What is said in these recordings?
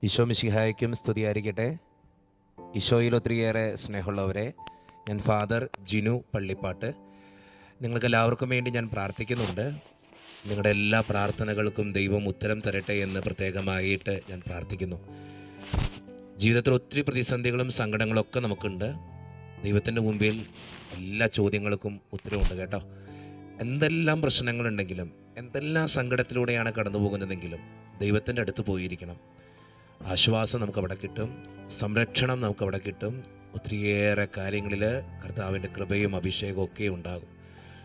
ഈശോ മിശിഹായ്ക്കും സ്തുതിയായിരിക്കട്ടെ. ഈശോയിൽ ഒത്തിരിയേറെ സ്നേഹമുള്ളവരെ, ഞാൻ ഫാദർ ജിനു പള്ളിപ്പാട്ട്. നിങ്ങൾക്കെല്ലാവർക്കും വേണ്ടി ഞാൻ പ്രാർത്ഥിക്കുന്നുണ്ട്. നിങ്ങളുടെ എല്ലാ പ്രാർത്ഥനകൾക്കും ദൈവം ഉത്തരം തരട്ടെ എന്ന് പ്രത്യേകമായിട്ട് ഞാൻ പ്രാർത്ഥിക്കുന്നു. ജീവിതത്തിൽ ഒത്തിരി പ്രതിസന്ധികളും സങ്കടങ്ങളൊക്കെ നമുക്കുണ്ട്. ദൈവത്തിൻ്റെ മുമ്പിൽ എല്ലാ ചോദ്യങ്ങൾക്കും ഉത്തരവുണ്ട് കേട്ടോ. എന്തെല്ലാം പ്രശ്നങ്ങളുണ്ടെങ്കിലും, എന്തെല്ലാം സങ്കടത്തിലൂടെയാണ് കടന്നു പോകുന്നതെങ്കിലും ദൈവത്തിൻ്റെ അടുത്ത് പോയിരിക്കണം. ആശ്വാസം നമുക്കവിടെ കിട്ടും, സംരക്ഷണം നമുക്കവിടെ കിട്ടും. ഒത്തിരിയേറെ കാര്യങ്ങളിൽ കർത്താവിൻ്റെ കൃപയും അഭിഷേകവും ഒക്കെ ഉണ്ടാകും.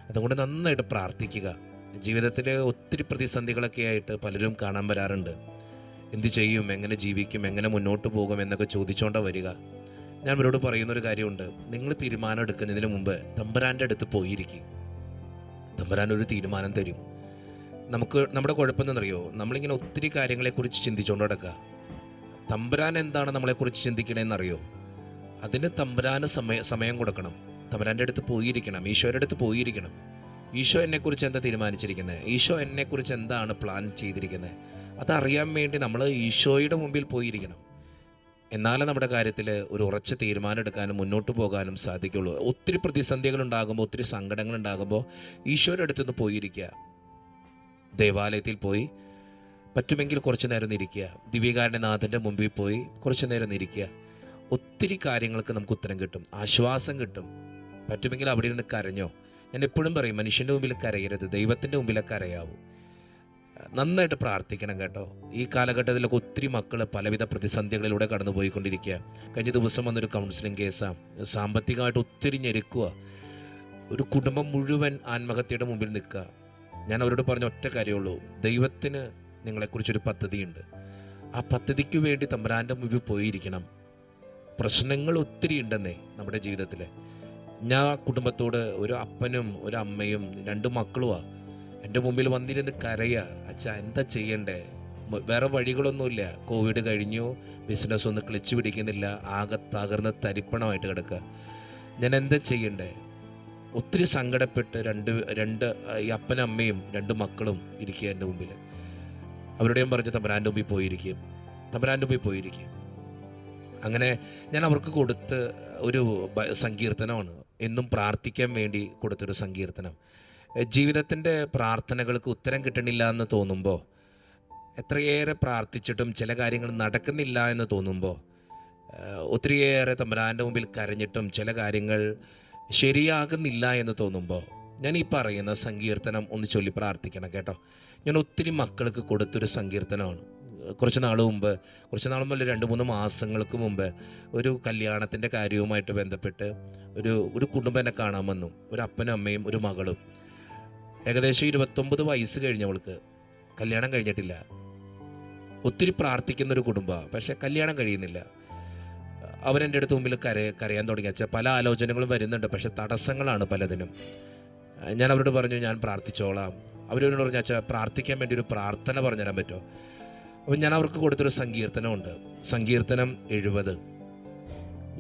അതുകൊണ്ട് നന്നായിട്ട് പ്രാർത്ഥിക്കുക. ജീവിതത്തിൽ ഒത്തിരി പ്രതിസന്ധികളൊക്കെ ആയിട്ട് പലരും കാണാൻ വരാറുണ്ട്. എന്തു ചെയ്യും, എങ്ങനെ ജീവിക്കും, എങ്ങനെ മുന്നോട്ട് പോകും എന്നൊക്കെ ചോദിച്ചുകൊണ്ടാണ് വരിക. ഞാൻ ഇവരോട് പറയുന്നൊരു കാര്യമുണ്ട്. നിങ്ങൾ തീരുമാനം എടുക്കുന്നതിന് മുമ്പ് തമ്പുരാൻ്റെ അടുത്ത് പോയിരിക്കും. തമ്പുരാൻ ഒരു തീരുമാനം തരും. നമ്മുടെ കുഴപ്പമെന്നറിയോ, നമ്മളിങ്ങനെ ഒത്തിരി കാര്യങ്ങളെക്കുറിച്ച് ചിന്തിച്ചുകൊണ്ട് നടക്കുക. തമ്പുരാൻ എന്താണ് നമ്മളെക്കുറിച്ച് ചിന്തിക്കണമെന്നറിയോ? അതിന് തമ്പുരാന് സമയം കൊടുക്കണം. തമ്പുരാൻ്റെ അടുത്ത് പോയിരിക്കണം, ഈശോയുടെ അടുത്ത് പോയിരിക്കണം. ഈശോ എന്നെക്കുറിച്ച് എന്താ തീരുമാനിച്ചിരിക്കുന്നത്, ഈശോ എന്നെക്കുറിച്ച് എന്താണ് പ്ലാൻ ചെയ്തിരിക്കുന്നത്, അതറിയാൻ വേണ്ടി നമ്മൾ ഈശോയുടെ മുമ്പിൽ പോയിരിക്കണം. എന്നാലും നമ്മുടെ കാര്യത്തിൽ ഒരു ഉറച്ച തീരുമാനം എടുക്കാനും മുന്നോട്ട് പോകാനും സാധിക്കുള്ളൂ. ഒത്തിരി പ്രതിസന്ധികളുണ്ടാകുമ്പോൾ, ഒത്തിരി സങ്കടങ്ങളുണ്ടാകുമ്പോൾ ഈശോയുടെ അടുത്തുനിന്ന് പോയിരിക്കുക. ദേവാലയത്തിൽ പോയി പറ്റുമെങ്കിൽ കുറച്ച് നേരം ഇരിക്കുക. ദിവ്യകാരുണ്യനാഥൻ്റെ മുമ്പിൽ പോയി കുറച്ച് നേരം ഇരിക്കുക. ഒത്തിരി കാര്യങ്ങൾക്ക് നമുക്ക് ഉത്തരം കിട്ടും, ആശ്വാസം കിട്ടും. പറ്റുമെങ്കിൽ അവിടെ ഇരുന്ന് കരഞ്ഞോ. ഞാൻ എപ്പോഴും പറയും, മനുഷ്യൻ്റെ മുമ്പിൽ കരയരുത്, ദൈവത്തിൻ്റെ മുമ്പിലൊക്കെ കരയാവൂ. നന്നായിട്ട് പ്രാർത്ഥിക്കണം കേട്ടോ. ഈ കാലഘട്ടത്തിലൊക്കെ ഒത്തിരി മക്കൾ പലവിധ പ്രതിസന്ധികളിലൂടെ കടന്നു പോയിക്കൊണ്ടിരിക്കുക. കഴിഞ്ഞ ദിവസം വന്നൊരു കൗൺസിലിംഗ് കേസാണ്. സാമ്പത്തികമായിട്ട് ഒത്തിരി ഞെരുക്കുക. ഒരു കുടുംബം മുഴുവൻ ആത്മഹത്യയുടെ മുമ്പിൽ നിൽക്കുക. ഞാൻ അവരോട് പറഞ്ഞ ഒറ്റ കാര്യമുള്ളൂ, ദൈവത്തിന് നിങ്ങളെക്കുറിച്ചൊരു പദ്ധതിയുണ്ട്. ആ പദ്ധതിക്ക് വേണ്ടി തമ്പുരാൻ്റെ മുമ്പിൽ പോയിരിക്കണം. പ്രശ്നങ്ങൾ ഒത്തിരി ഉണ്ടെന്നേ നമ്മുടെ ജീവിതത്തിൽ. ഞാൻ കുടുംബത്തോട്, ഒരു അപ്പനും ഒരു അമ്മയും 2 മക്കളുമാണ് എൻ്റെ മുമ്പിൽ വന്നിരുന്ന് കരയുക. അച്ഛാ എന്താ ചെയ്യണ്ടേ, വേറെ വഴികളൊന്നുമില്ല. കോവിഡ് കഴിഞ്ഞു, ബിസിനസ് ഒന്നും ക്ലച്ച് പിടിക്കുന്നില്ല, ആകെ തകർന്ന് തരിപ്പണമായിട്ട് കിടക്കുക. ഞാൻ എന്താ ചെയ്യണ്ടേ? ഒത്തിരി സങ്കടപ്പെട്ട് ഈ അപ്പനും അമ്മയും 2 മക്കളും ഇരിക്കുക എൻ്റെ മുമ്പിൽ. അവരുടെയും പറഞ്ഞ് തമ്പുരാൻ്റെ മുമ്പിൽ പോയിരിക്കും, തമ്പുരാൻ്റെ മുമ്പിൽ പോയിരിക്കും. അങ്ങനെ ഞാൻ അവർക്ക് കൊടുത്ത് ഒരു സങ്കീർത്തനമാണ്, എന്നും പ്രാർത്ഥിക്കാൻ വേണ്ടി കൊടുത്തൊരു സങ്കീർത്തനം. ജീവിതത്തിൻ്റെ പ്രാർത്ഥനകൾക്ക് ഉത്തരം കിട്ടണില്ല എന്ന് തോന്നുമ്പോൾ, എത്രയേറെ പ്രാർത്ഥിച്ചിട്ടും ചില കാര്യങ്ങൾ നടക്കുന്നില്ല എന്ന് തോന്നുമ്പോൾ, ഒത്തിരിയേറെ തമ്പുരാൻ്റെ മുമ്പിൽ കരഞ്ഞിട്ടും ചില കാര്യങ്ങൾ ശരിയാകുന്നില്ല എന്ന് തോന്നുമ്പോൾ, ഞാൻ ഈ പറയുന്ന സങ്കീർത്തനം ഒന്ന് ചൊല്ലി പ്രാർത്ഥിക്കണം കേട്ടോ. ഞാൻ ഒത്തിരി മക്കൾക്ക് കൊടുത്തൊരു സങ്കീർത്തനമാണ്. കുറച്ച് നാൾ മുമ്പ് 2-3 മാസങ്ങൾക്ക് മുമ്പ് ഒരു കല്യാണത്തിൻ്റെ കാര്യവുമായിട്ട് ബന്ധപ്പെട്ട് ഒരു കുടുംബം എന്നെ കാണാൻ വന്നു. ഒരു അപ്പനും അമ്മയും ഒരു മകളും. ഏകദേശം 29 വയസ്സ് കഴിഞ്ഞവൾക്ക്, കല്യാണം കഴിഞ്ഞിട്ടില്ല. ഒത്തിരി പ്രാർത്ഥിക്കുന്നൊരു കുടുംബമാണ്, പക്ഷേ കല്യാണം കഴിയുന്നില്ല. അവരെൻ്റെ അടുത്ത് മുമ്പിൽ കരയാൻ തുടങ്ങി. അച്ഛാ പല ആലോചനകളും വരുന്നുണ്ട്, പക്ഷേ തടസ്സങ്ങളാണ് പലതിനും. ഞാൻ അവരോട് പറഞ്ഞു, ഞാൻ പ്രാർത്ഥിച്ചോളാം. അവരോട് പറഞ്ഞു, അച്ഛാ പ്രാർത്ഥിക്കാൻ വേണ്ടി ഒരു പ്രാർത്ഥന പറഞ്ഞുതരാൻ പറ്റുമോ? അപ്പം ഞാൻ അവർക്ക് കൊടുത്തൊരു സങ്കീർത്തനമുണ്ട്, സങ്കീർത്തനം 70.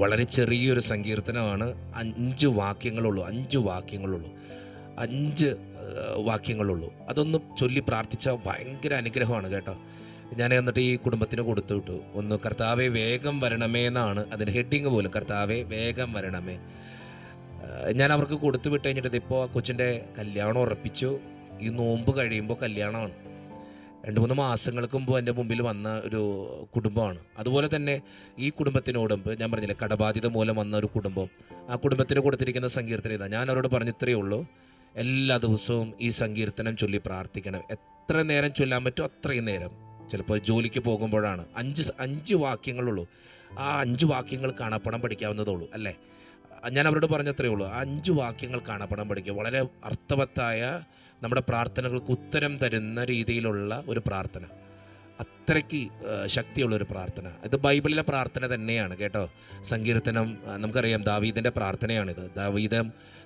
വളരെ ചെറിയൊരു സങ്കീർത്തനമാണ്. 5 വാക്യങ്ങളുള്ളൂ. 5 വാക്യങ്ങളുള്ളൂ. അതൊന്ന് ചൊല്ലി പ്രാർത്ഥിച്ചാൽ ഭയങ്കര അനുഗ്രഹമാണ് കേട്ടോ. ഞാൻ എന്നിട്ട് ഈ കുടുംബത്തിന് കൊടുത്തു വിട്ടു. ഒന്ന്, കർത്താവെ വേഗം വരണമേ എന്നാണ് അതിൻ്റെ ഹെഡിങ് പോലും, കർത്താവെ വേഗം വരണമേ. ഞാൻ അവർക്ക് കൊടുത്തു വിട്ട് കഴിഞ്ഞിട്ട് ഇപ്പോൾ ആ കൊച്ചിൻ്റെ കല്യാണം ഉറപ്പിച്ചു. ഈ നോമ്പ് കഴിയുമ്പോൾ കല്യാണമാണ്. 2-3 മാസങ്ങൾക്ക് മുമ്പ് എൻ്റെ മുമ്പിൽ വന്ന ഒരു കുടുംബമാണ്. അതുപോലെ തന്നെ ഈ കുടുംബത്തിനോടും ഞാൻ പറഞ്ഞില്ലേ, കടബാധ്യത മൂലം വന്ന ഒരു കുടുംബം. ആ കുടുംബത്തിന് കൊടുത്തിരിക്കുന്ന സങ്കീർത്തനം ഇതാ. ഞാൻ അവരോട് പറഞ്ഞിത്രയേ ഉള്ളൂ, എല്ലാ ദിവസവും ഈ സങ്കീർത്തനം ചൊല്ലി പ്രാർത്ഥിക്കണം. എത്ര നേരം ചൊല്ലാൻ പറ്റുമോ അത്രയും നേരം. ചിലപ്പോൾ ജോലിക്ക് പോകുമ്പോഴാണ്. 5 വാക്യങ്ങളുള്ളൂ. ആ 5 വാക്യങ്ങൾ കാണാപ്പടം പഠിക്കാവുന്നതുള്ളൂ അല്ലേ. ഞാൻ അവരോട് പറഞ്ഞത്രയേ ഉള്ളൂ, 5 വാക്യങ്ങൾ കാണാപ്പടം പഠിക്കുക. വളരെ അർത്ഥവത്തായ, നമ്മുടെ പ്രാർത്ഥനകൾക്ക് ഉത്തരം തരുന്ന രീതിയിലുള്ള ഒരു പ്രാർത്ഥന, അത്രയ്ക്ക് ശക്തിയുള്ളൊരു പ്രാർത്ഥന. ഇത് ബൈബിളിലെ പ്രാർത്ഥന തന്നെയാണ് കേട്ടോ. സങ്കീർത്തനം നമുക്കറിയാം, ദാവീദിൻ്റെ പ്രാർത്ഥനയാണിത്. ദാവീദ്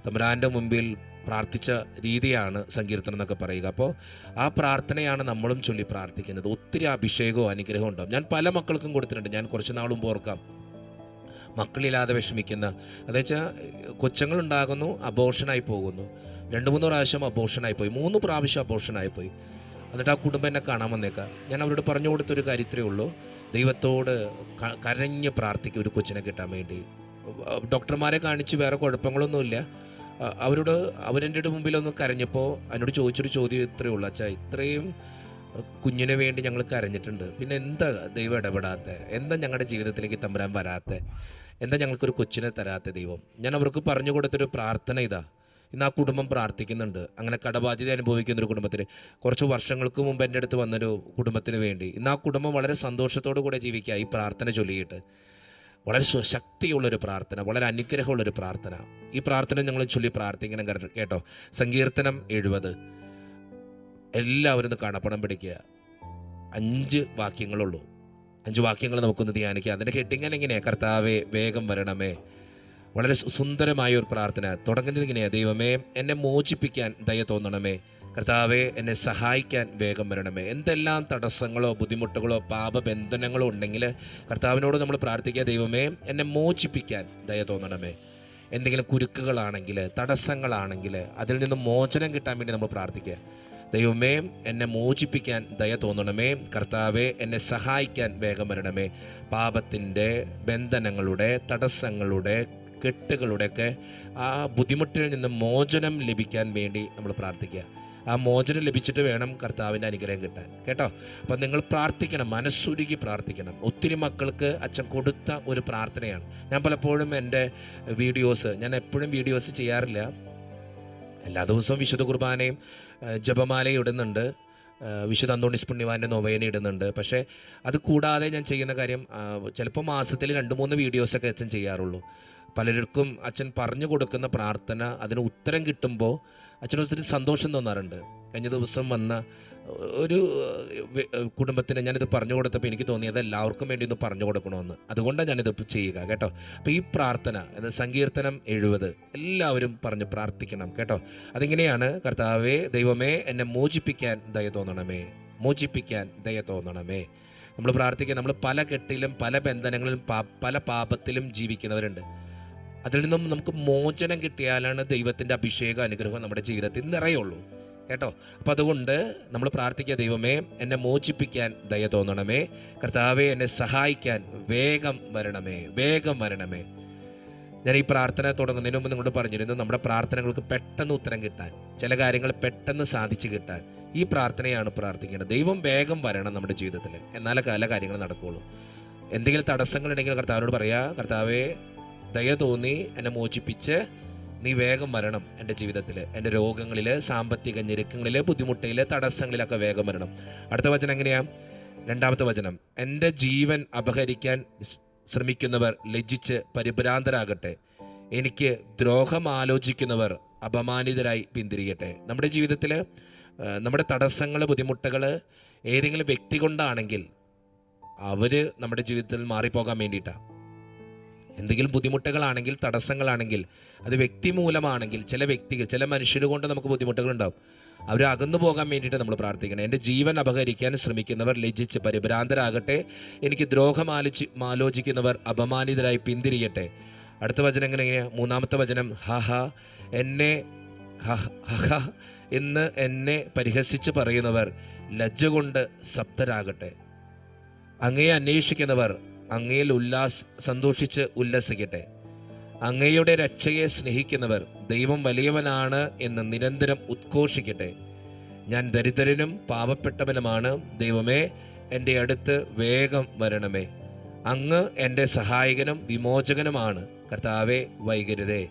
തമ്പുരാൻ്റെ മുമ്പിൽ പ്രാർത്ഥിച്ച രീതിയാണ് സങ്കീർത്തനം എന്നൊക്കെ പറയുക. അപ്പോൾ ആ പ്രാർത്ഥനയാണ് നമ്മളും ചൊല്ലി പ്രാർത്ഥിക്കുന്നത്. ഒത്തിരി അഭിഷേകവും അനുഗ്രഹവും ഉണ്ടാവും. ഞാൻ പല മക്കൾക്കും കൊടുത്തിട്ടുണ്ട്. ഞാൻ കുറച്ച് നാളും ഓർക്കാം, മക്കളില്ലാതെ വിഷമിക്കുന്ന, അതെച്ചാൽ കൊച്ചുങ്ങളുണ്ടാകുന്നു, അബോർഷനായി പോകുന്നു. 2-3 പ്രാവശ്യം അബോർഷനായിപ്പോയി, 3 പ്രാവശ്യം അബോർഷനായിപ്പോയി. എന്നിട്ട് ആ കുടുംബം എന്നെ കാണാൻ വന്നേക്കാം. ഞാൻ അവരോട് പറഞ്ഞു കൊടുത്തൊരു കാര്യത്രേ ഉള്ളൂ, ദൈവത്തോട് കരഞ്ഞ് പ്രാർത്ഥിക്കും ഒരു കൊച്ചിനെ കിട്ടാൻ വേണ്ടി. ഡോക്ടർമാരെ കാണിച്ച് വേറെ കുഴപ്പങ്ങളൊന്നുമില്ല. അവരോട് അവരെൻ്റെ മുമ്പിലൊന്ന് കരഞ്ഞപ്പോൾ എന്നോട് ചോദിച്ചൊരു ചോദ്യം ഇത്രയേ ഉള്ളൂ: അച്ഛാ, ഇത്രയും കുഞ്ഞിന് വേണ്ടി ഞങ്ങൾ കരഞ്ഞിട്ടുണ്ട്, പിന്നെ എന്താ ദൈവം ഇടപെടാത്ത? എന്താ ഞങ്ങളുടെ ജീവിതത്തിലേക്ക് തമ്പുരാൻ വരാത്ത? എന്താ ഞങ്ങൾക്കൊരു കൊച്ചിനെ തരാത്ത ദൈവം? ഞാൻ അവർക്ക് പറഞ്ഞു കൊടുത്തൊരു പ്രാർത്ഥന ഇതാ. ഇന്ന് ആ കുടുംബം പ്രാർത്ഥിക്കുന്നുണ്ട്. അങ്ങനെ കടബാധ്യത അനുഭവിക്കുന്നൊരു കുടുംബത്തിന്, കുറച്ച് വർഷങ്ങൾക്ക് മുമ്പ് എൻ്റെ അടുത്ത് വന്നൊരു കുടുംബത്തിന് വേണ്ടി ഇന്ന് ആ കുടുംബം വളരെ സന്തോഷത്തോടു കൂടെ ജീവിക്കുക ഈ പ്രാർത്ഥന ചൊല്ലിയിട്ട്. വളരെ ശക്തിയുള്ളൊരു പ്രാർത്ഥന, വളരെ അനുഗ്രഹമുള്ളൊരു പ്രാർത്ഥന. ഈ പ്രാർത്ഥന ഞങ്ങൾ ചൊല്ലി പ്രാർത്ഥിക്കണം കേട്ടോ. സങ്കീർത്തനം 70 എല്ലാവരും കാണപ്പണം പിടിക്കുക. 5 വാക്യങ്ങളുള്ളൂ. 5 വാക്യങ്ങൾ നമുക്കൊന്ന് ധ്യാനിക്കാം. അതിൻ്റെ ഹെഡിങ്ങനെ എങ്ങനെയാണ്? കർത്താവേ വേഗം വരണമേ. വളരെ സുന്ദരമായ ഒരു പ്രാർത്ഥന. തുടങ്ങുന്നത് ഇങ്ങനെയാണ്: ദൈവമേ എന്നെ മോചിപ്പിക്കാൻ ദയ തോന്നണമേ. കർത്താവേ എന്നെ സഹായിക്കാൻ വേഗം വരണമേ. എന്തെല്ലാം തടസ്സങ്ങളോ ബുദ്ധിമുട്ടുകളോ പാപബന്ധനങ്ങളോ ഉണ്ടെങ്കിൽ കർത്താവിനോട് നമ്മൾ പ്രാർത്ഥിക്കുക: ദൈവമേ എന്നെ മോചിപ്പിക്കാൻ ദയ തോന്നണമേ. എന്തെങ്കിലും കുരുക്കുകളാണെങ്കിൽ, തടസ്സങ്ങളാണെങ്കിൽ അതിൽ നിന്ന് മോചനം കിട്ടാൻ വേണ്ടി നമ്മൾ പ്രാർത്ഥിക്കുക. ദൈവമേ എന്നെ മോചിപ്പിക്കാൻ ദയ തോന്നണമേ. കർത്താവെ എന്നെ സഹായിക്കാൻ വേഗം വരണമേ. പാപത്തിൻ്റെ ബന്ധനങ്ങളുടെ, തടസ്സങ്ങളുടെ, കെട്ടുകളുടെയൊക്കെ ആ ബുദ്ധിമുട്ടിൽ നിന്ന് മോചനം ലഭിക്കാൻ വേണ്ടി നമ്മൾ പ്രാർത്ഥിക്കുക. ആ മോചനം ലഭിച്ചിട്ട് വേണം കർത്താവിൻ്റെ അനുഗ്രഹം കിട്ടാൻ കേട്ടോ. അപ്പം നിങ്ങൾ പ്രാർത്ഥിക്കണം, മനസ്സുരുകി പ്രാർത്ഥിക്കണം. ഒത്തിരി മക്കൾക്ക് അച്ഛൻ കൊടുത്ത ഒരു പ്രാർത്ഥനയാണ്. ഞാൻ പലപ്പോഴും എൻ്റെ ഞാൻ എപ്പോഴും വീഡിയോസ് ചെയ്യാറില്ല. എല്ലാ ദിവസവും വിശുദ്ധ കുർബാനയും ജപമാലയും ഇടുന്നുണ്ട്, വിശുദ്ധ അന്തോണീസ് പുണ്യവാൻ്റെ നൊവേന ഇടുന്നുണ്ട്. പക്ഷേ അത് കൂടാതെ ഞാൻ ചെയ്യുന്ന കാര്യം, ചിലപ്പോൾ മാസത്തിൽ 2-3 വീഡിയോസൊക്കെ അച്ഛൻ ചെയ്യാറുള്ളൂ. പലർക്കും അച്ഛൻ പറഞ്ഞു കൊടുക്കുന്ന പ്രാർത്ഥന, അതിന് ഉത്തരം കിട്ടുമ്പോൾ അച്ഛന് ഒത്തിരി സന്തോഷം തോന്നാറുണ്ട്. കഴിഞ്ഞ ദിവസം വന്ന ഒരു കുടുംബത്തിന് ഞാനിത് പറഞ്ഞു കൊടുത്തപ്പോൾ എനിക്ക് തോന്നി അത് എല്ലാവർക്കും വേണ്ടി ഒന്ന് പറഞ്ഞു കൊടുക്കണമെന്ന്. അതുകൊണ്ടാണ് ഞാനിത് ചെയ്യുക കേട്ടോ. അപ്പോൾ ഈ പ്രാർത്ഥന, സങ്കീർത്തനം 70 എല്ലാവരും പറഞ്ഞ് പ്രാർത്ഥിക്കണം കേട്ടോ. അതിങ്ങനെയാണ്: കർത്താവേ ദൈവമേ എന്നെ മോചിപ്പിക്കാൻ ദയ തോന്നണമേ, മോചിപ്പിക്കാൻ ദയ തോന്നണമേ. നമ്മൾ പ്രാർത്ഥിക്കുക. നമ്മൾ പല കെട്ടിലും പല ബന്ധനങ്ങളിലും പല പാപത്തിലും ജീവിക്കുന്നവരുണ്ട്. അതിൽ നിന്നും നമുക്ക് മോചനം കിട്ടിയാലാണ് ദൈവത്തിൻ്റെ അഭിഷേക അനുഗ്രഹം നമ്മുടെ ജീവിതത്തിൽ നിറയുള്ളൂ കേട്ടോ. അപ്പോൾ അതുകൊണ്ട് നമ്മൾ പ്രാർത്ഥിക്കുക: ദൈവമേ എന്നെ മോചിപ്പിക്കാൻ ദയ തോന്നണമേ. കർത്താവെ എന്നെ സഹായിക്കാൻ വേഗം വരണമേ, വേഗം വരണമേ. ഞാൻ ഈ പ്രാർത്ഥന തുടങ്ങുന്നതിന് മുമ്പ് നിങ്ങളോട് പറഞ്ഞിരുന്നു, നമ്മുടെ പ്രാർത്ഥനകൾക്ക് പെട്ടെന്ന് ഉത്തരം കിട്ടാൻ, ചില കാര്യങ്ങൾ പെട്ടെന്ന് സാധിച്ചു കിട്ടാൻ ഈ പ്രാർത്ഥനയാണ് പ്രാർത്ഥിക്കേണ്ടത്. ദൈവം വേഗം വരണം നമ്മുടെ ജീവിതത്തിൽ, എന്നാലേ പല കാര്യങ്ങൾ നടക്കുകയുള്ളൂ. എന്തെങ്കിലും തടസ്സങ്ങളുണ്ടെങ്കിൽ കർത്താവിനോട് പറയാ: കർത്താവേ ദയ തോന്നി എന്നെ മോചിപ്പിച്ച് നീ വേഗം വരണം എൻ്റെ ജീവിതത്തിൽ, എൻ്റെ രോഗങ്ങളിൽ, സാമ്പത്തിക ഞെരുക്കങ്ങളിൽ, ബുദ്ധിമുട്ടിൽ, തടസ്സങ്ങളിലൊക്കെ വേഗം വരണം. അടുത്ത വചനം എങ്ങനെയാ? 2-ാമത്തെ വചനം: എൻ്റെ ജീവൻ അപഹരിക്കാൻ ശ്രമിക്കുന്നവർ ലജ്ജിച്ച് പരിഭ്രാന്തരാകട്ടെ. എനിക്ക് ദ്രോഹം ആലോചിക്കുന്നവർ അപമാനിതരായി പിന്തിരിയട്ടെ. നമ്മുടെ ജീവിതത്തിൽ നമ്മുടെ തടസ്സങ്ങൾ, ബുദ്ധിമുട്ടുകൾ ഏതെങ്കിലും വ്യക്തി കൊണ്ടാണെങ്കിൽ അവർ നമ്മുടെ ജീവിതത്തിൽ മാറിപ്പോകാൻ വേണ്ടിയിട്ടാണ്. എന്തെങ്കിലും ബുദ്ധിമുട്ടുകളാണെങ്കിൽ, തടസ്സങ്ങളാണെങ്കിൽ, അത് വ്യക്തി മൂലമാണെങ്കിൽ, ചില മനുഷ്യർ കൊണ്ട് നമുക്ക് ബുദ്ധിമുട്ടുകളുണ്ടാവും. അവർ അകന്നു പോകാൻ വേണ്ടിയിട്ട് നമ്മൾ പ്രാർത്ഥിക്കണം. എൻ്റെ ജീവൻ അപഹരിക്കാൻ ശ്രമിക്കുന്നവർ ലജ്ജിച്ച് പരിഭ്രാന്തരാകട്ടെ. എനിക്ക് ദ്രോഹം ആലോചിക്കുന്നവർ അപമാനിതരായി പിന്തിരിയട്ടെ. അടുത്ത വചനം എങ്ങനെയാ? 3-ാമത്തെ വചനം: ഹഹ എന്നെ ഹഹ എന്ന് എന്നെ പരിഹസിച്ച് പറയുന്നവർ ലജ്ജ കൊണ്ട് സപ്തരാകട്ടെ. അങ്ങയെ അന്വേഷിക്കുന്നവർ അങ്ങയിൽ സന്തോഷിച്ച് ഉല്ലസിക്കട്ടെ. അങ്ങയുടെ രക്ഷയെ സ്നേഹിക്കുന്നവർ ദൈവം വലിയവനാണ് എന്ന് നിരന്തരം ഉദ്ഘോഷിക്കട്ടെ. ഞാൻ ദരിദ്രനും പാവപ്പെട്ടവനുമാണ്. ദൈവമേ എൻ്റെ അടുത്ത് വേഗം വരണമേ. അങ്ങ് എൻ്റെ സഹായകനും വിമോചകനുമാണ്. കർത്താവേ വൈകരുതേ.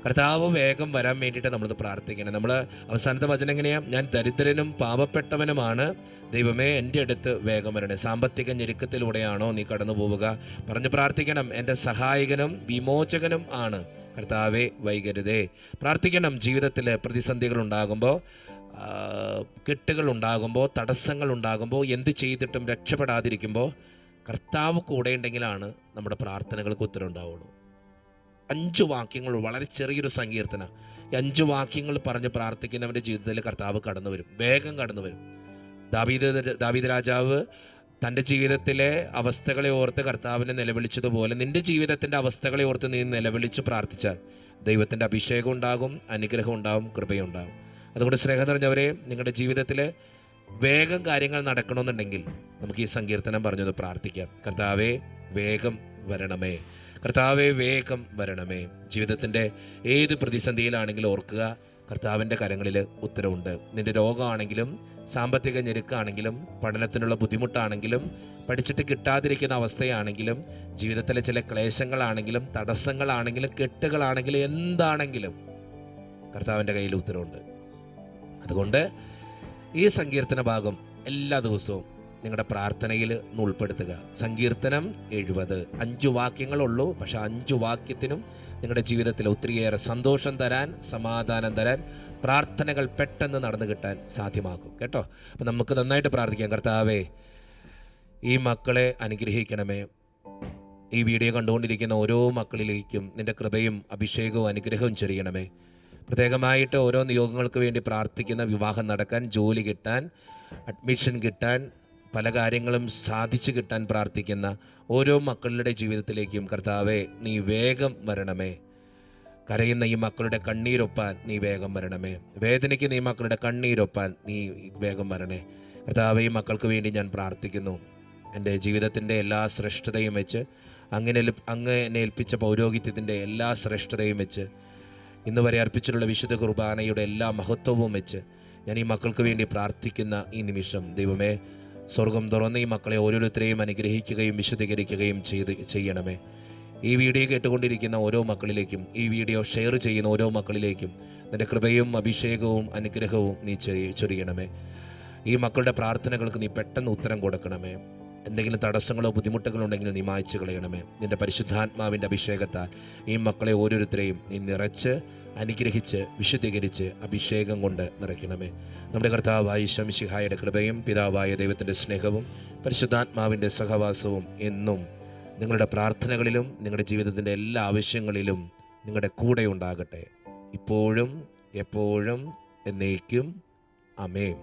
കർത്താവ് വേഗം വരാൻ വേണ്ടിയിട്ട് നമ്മളിത് പ്രാർത്ഥിക്കണം. നമ്മൾ അവസാനത്തെ വചനം എങ്ങനെയാണ്? ഞാൻ ദരിദ്രനും പാവപ്പെട്ടവനുമാണ്. ദൈവമേ എൻ്റെ അടുത്ത് വേഗം വരണേ. സാമ്പത്തിക ഞെരുക്കത്തിലൂടെയാണോ നീ കടന്നു പോവുക? പറഞ്ഞ് പ്രാർത്ഥിക്കണം: എൻ്റെ സഹായകനും വിമോചകനും ആണ്. കർത്താവേ വൈകരുതേ. പ്രാർത്ഥിക്കണം. ജീവിതത്തിൽ പ്രതിസന്ധികൾ ഉണ്ടാകുമ്പോൾ, കെട്ടുകൾ ഉണ്ടാകുമ്പോൾ, തടസ്സങ്ങൾ ഉണ്ടാകുമ്പോൾ, എന്ത് ചെയ്തിട്ടും രക്ഷപ്പെടാതിരിക്കുമ്പോൾ കർത്താവ് കൂടെ ഉണ്ടെങ്കിലാണ് നമ്മുടെ പ്രാർത്ഥനകൾക്ക് ഉത്തരം ഉണ്ടാവുള്ളൂ. 5 വാക്യങ്ങൾ, വളരെ ചെറിയൊരു സങ്കീർത്തന. ഈ 5 വാക്യങ്ങൾ പറഞ്ഞ് പ്രാർത്ഥിക്കുന്നവൻ്റെ ജീവിതത്തിൽ കർത്താവ് കടന്നു വരും, വേഗം കടന്നു വരും. ദാവീദ് രാജാവ് തൻ്റെ ജീവിതത്തിലെ അവസ്ഥകളെ ഓർത്ത് കർത്താവിനെ നിലവിളിച്ചതുപോലെ നിൻ്റെ ജീവിതത്തിൻ്റെ അവസ്ഥകളെ ഓർത്ത് നീ നിലവിളിച്ച് പ്രാർത്ഥിച്ചാൽ ദൈവത്തിൻ്റെ അഭിഷേകം ഉണ്ടാകും, അനുഗ്രഹം ഉണ്ടാകും, കൃപയുണ്ടാകും. അതുകൊണ്ട് സ്നേഹം നിറഞ്ഞവരെ, നിങ്ങളുടെ ജീവിതത്തിൽ വേഗം കാര്യങ്ങൾ നടക്കണമെന്നുണ്ടെങ്കിൽ നമുക്ക് ഈ സങ്കീർത്തനം പറഞ്ഞത് പ്രാർത്ഥിക്കാം. കർത്താവേ വേഗം വരണമേ, കർത്താവേ വേഗം വരണമേ. ജീവിതത്തിൻ്റെ ഏത് പ്രതിസന്ധിയിലാണെങ്കിലും ഓർക്കുക, കർത്താവിൻ്റെ കരങ്ങളിൽ ഉത്തരവുണ്ട്. നിൻ്റെ രോഗമാണെങ്കിലും സാമ്പത്തിക ഞെരുക്കാണെങ്കിലും പഠനത്തിനുള്ള ബുദ്ധിമുട്ടാണെങ്കിലും പഠിച്ചിട്ട് കിട്ടാതിരിക്കുന്ന അവസ്ഥയാണെങ്കിലും ജീവിതത്തിലെ ചില ക്ലേശങ്ങളാണെങ്കിലും തടസ്സങ്ങളാണെങ്കിലും കെട്ടുകളാണെങ്കിലും എന്താണെങ്കിലും കർത്താവിൻ്റെ കയ്യിൽ ഉത്തരവുണ്ട്. അതുകൊണ്ട് ഈ സങ്കീർത്തന ഭാഗം എല്ലാ ദിവസവും നിങ്ങളുടെ പ്രാർത്ഥനയിൽ ഒന്ന് ഉൾപ്പെടുത്തുക. സങ്കീർത്തനം 70 5 വാക്യങ്ങളുള്ളൂ, പക്ഷെ 5 വാക്യത്തിനും നിങ്ങളുടെ ജീവിതത്തിൽ ഒത്തിരിയേറെ സന്തോഷം തരാൻ, സമാധാനം തരാൻ, പ്രാർത്ഥനകൾ പെട്ടെന്ന് നടന്നു കിട്ടാൻ സാധ്യമാക്കും കേട്ടോ. അപ്പം നമുക്ക് നന്നായിട്ട് പ്രാർത്ഥിക്കാം. കർത്താവേ, ഈ മക്കളെ അനുഗ്രഹിക്കണമേ. ഈ വീഡിയോ കണ്ടുകൊണ്ടിരിക്കുന്ന ഓരോ മക്കളിലേക്കും നിൻ്റെ കൃപയും അഭിഷേകവും അനുഗ്രഹവും ചൊരിയണമേ. പ്രത്യേകമായിട്ട് ഓരോ നിയോഗങ്ങൾക്ക് വേണ്ടി പ്രാർത്ഥിക്കുന്ന, വിവാഹം നടക്കാൻ, ജോലി കിട്ടാൻ, അഡ്മിഷൻ കിട്ടാൻ, പല കാര്യങ്ങളും സാധിച്ചു കിട്ടാൻ പ്രാർത്ഥിക്കുന്ന ഓരോ മക്കളുടെ ജീവിതത്തിലേക്കും കർത്താവേ നീ വേഗം വരണമേ. കരയുന്ന ഈ മക്കളുടെ കണ്ണീരൊപ്പാൻ നീ വേഗം വരണമേ. വേദനയ്ക്ക് ഈ മക്കളുടെ കണ്ണീരൊപ്പാൻ നീ വേഗം വരണേ. കർത്താവേ, ഈ മക്കൾക്ക് വേണ്ടി ഞാൻ പ്രാർത്ഥിക്കുന്നു. എൻ്റെ ജീവിതത്തിൻ്റെ എല്ലാ ശ്രേഷ്ഠതയും വെച്ച്, അങ്ങ് ഏൽപ്പിച്ച പൗരോഹിത്യത്തിൻ്റെ എല്ലാ ശ്രേഷ്ഠതയും വെച്ച്, ഇന്ന് വരെ അർപ്പിച്ചിട്ടുള്ള വിശുദ്ധ കുർബാനയുടെ എല്ലാ മഹത്വവും വെച്ച് ഞാൻ ഈ മക്കൾക്ക് വേണ്ടി പ്രാർത്ഥിക്കുന്ന ഈ നിമിഷം ദൈവമേ, സ്വർഗം തുറന്ന് ഈ മക്കളെ ഓരോരുത്തരെയും അനുഗ്രഹിക്കുകയും വിശുദ്ധീകരിക്കുകയും ചെയ്യണമേ. ഈ വീഡിയോ കേട്ടുകൊണ്ടിരിക്കുന്ന ഓരോ മക്കളിലേക്കും, ഈ വീഡിയോ ഷെയർ ചെയ്യുന്ന ഓരോ മക്കളിലേക്കും നിൻ്റെ കൃപയും അഭിഷേകവും അനുഗ്രഹവും നീ ചൊരിയണമേ. ഈ മക്കളുടെ പ്രാർത്ഥനകൾക്ക് നീ പെട്ടെന്ന് ഉത്തരം കൊടുക്കണമേ. എന്തെങ്കിലും തടസ്സങ്ങളോ ബുദ്ധിമുട്ടുകളോ ഉണ്ടെങ്കിൽ നീ മായ്ച്ചു കളയണമേ. നിൻ്റെ പരിശുദ്ധാത്മാവിൻ്റെ അഭിഷേകത്താൽ ഈ മക്കളെ ഓരോരുത്തരെയും നീ നിറച്ച് അനുഗ്രഹിച്ച് വിശുദ്ധീകരിച്ച് അഭിഷേകം കൊണ്ട് നിറയ്ക്കണമേ. നമ്മുടെ കർത്താവായ ഈശോ മിശിഹായുടെ കൃപയും പിതാവായ ദൈവത്തിൻ്റെ സ്നേഹവും പരിശുദ്ധാത്മാവിൻ്റെ സഹവാസവും എന്നും നിങ്ങളുടെ പ്രാർത്ഥനകളിലും നിങ്ങളുടെ ജീവിതത്തിൻ്റെ എല്ലാ ആവശ്യങ്ങളിലും നിങ്ങളുടെ കൂടെ ഉണ്ടാകട്ടെ, ഇപ്പോഴും എപ്പോഴും എന്നേക്കും. ആമേൻ.